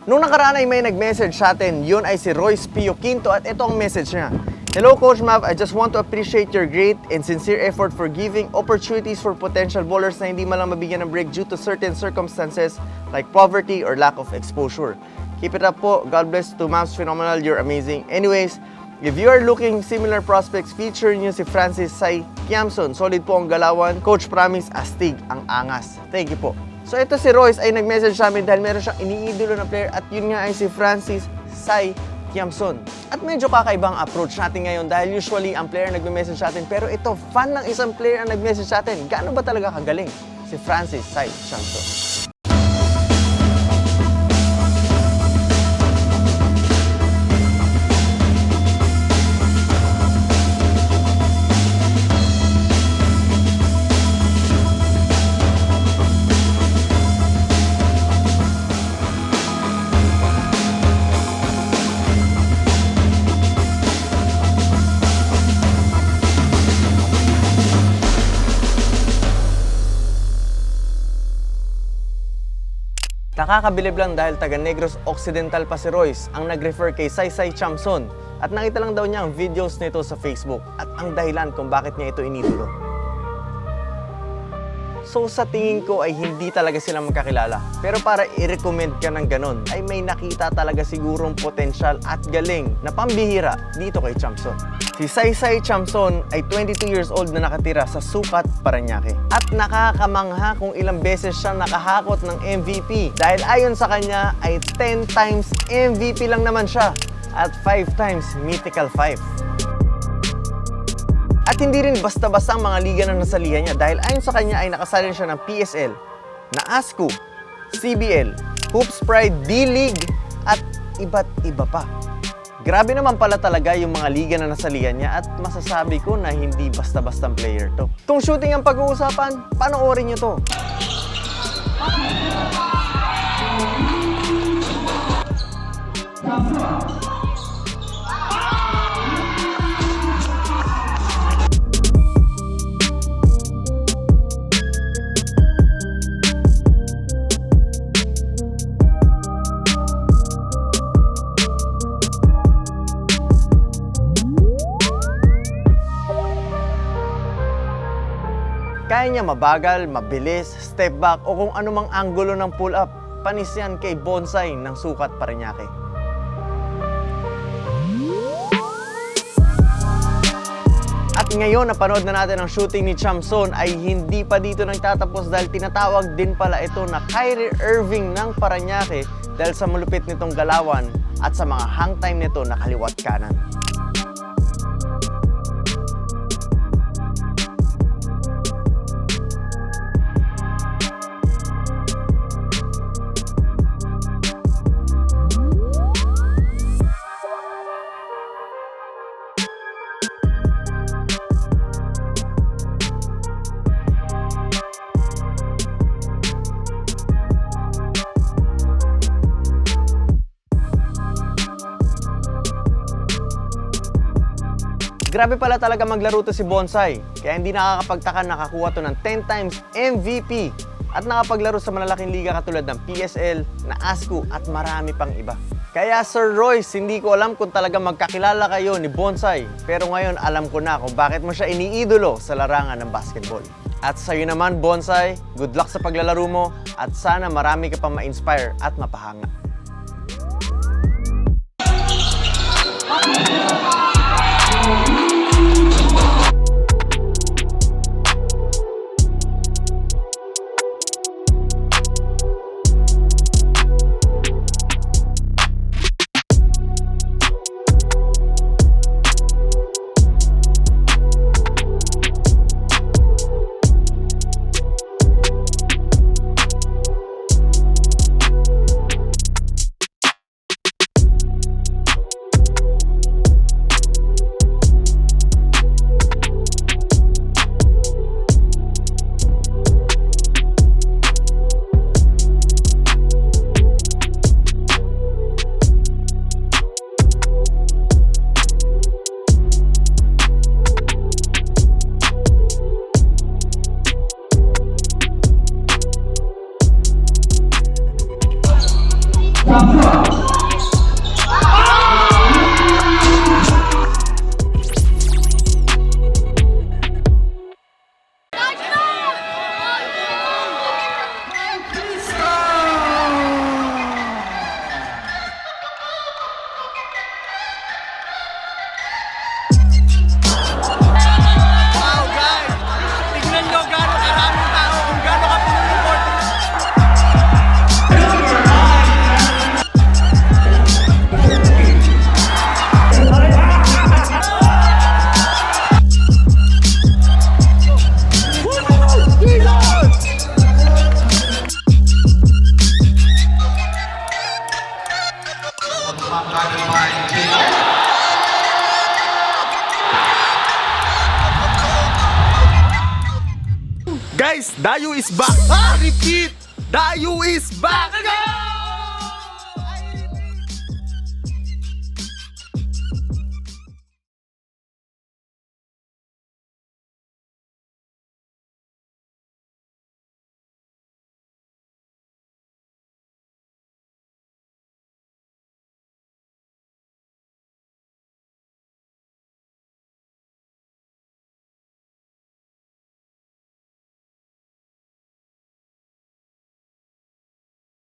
Nung nakaraan ay may nag-message sa atin, yun ay si Royce Pio Quinto at ito ang message niya. Hello Coach Mav, I just want to appreciate your great and sincere effort for giving opportunities for potential bowlers na hindi man lang mabigyan ng break due to certain circumstances like poverty or lack of exposure. Keep it up po. God bless to Mavs Phenomenal. You're amazing. Anyways, if you are looking similar prospects, feature nyo si Francis Sai Kiamson. Solid po ang galawan. Coach promise, astig ang angas. Thank you po. So ito si Royce ay nag-message sa amin dahil meron siyang iniidolo na player at yun nga ay si Francis Sai Kiamson. At medyo kakaibang approach natin ngayon dahil usually ang player nagme-message sa atin pero ito, fan ng isang player ang nag-message sa atin. Gaano ba talaga kagaling si Francis Sai Kiamson? Nakakabilib lang dahil taga Negros Occidental pa si Royce ang nag-refer kay Sai Kiamson at nakita lang daw niya ang videos nito sa Facebook at ang dahilan kung bakit niya ito inidolo. So sa tingin ko ay hindi talaga sila magkakilala pero para i-recommend ka ng ganon ay may nakita talaga sigurong potensyal at galing na pambihira dito kay Kiamson. Si Sai Kiamson ay 22 years old na nakatira sa Sucat, Parañaque. At nakakamangha kung ilang beses siyang nakahakot ng MVP dahil ayon sa kanya ay 10 times MVP lang naman siya at 5 times Mythical 5. At hindi rin basta-basta ang mga liga na nasalihan niya dahil ayon sa kanya ay nakasalin siya ng PSL, na ASCU, CBL, Hoops Pride, D-League at iba't iba pa. Grabe naman pala talaga yung mga liga na nasalihan niya at masasabi ko na hindi basta-bastang player to. Kung shooting ang pag-uusapan, panoorin niyo to. Kaya niya mabagal, mabilis, step back o kung anumang anggulo ng pull-up. Panis yan kay Bonsai ng Sucat, Parañaque. At ngayon, napanood na natin ang shooting ni Kiamson ay hindi pa dito nagtatapos dahil tinatawag din pala ito na Kyrie Irving ng Parañaque dahil sa malupit nitong galawan at sa mga hang time nito na kaliwat kanan. Grabe pala talaga maglaro to si Bonsai, kaya hindi nakakapagtaka nakakuha to ng 10 times MVP at nakapaglaro sa malalaking liga katulad ng PSL, na ASCU at marami pang iba. Kaya Sir Royce, hindi ko alam kung talaga magkakilala kayo ni Bonsai, pero ngayon alam ko na kung bakit mo siya iniidolo sa larangan ng basketball. At sa'yo naman Bonsai, good luck sa paglalaro mo at sana marami ka pang ma-inspire at mapahanga. Wow, guys! Tignan nyo gano'ng karaming tao kung gano'ng kapuno yung court. Guys, Dayo is back! Repeat! Dayo is back!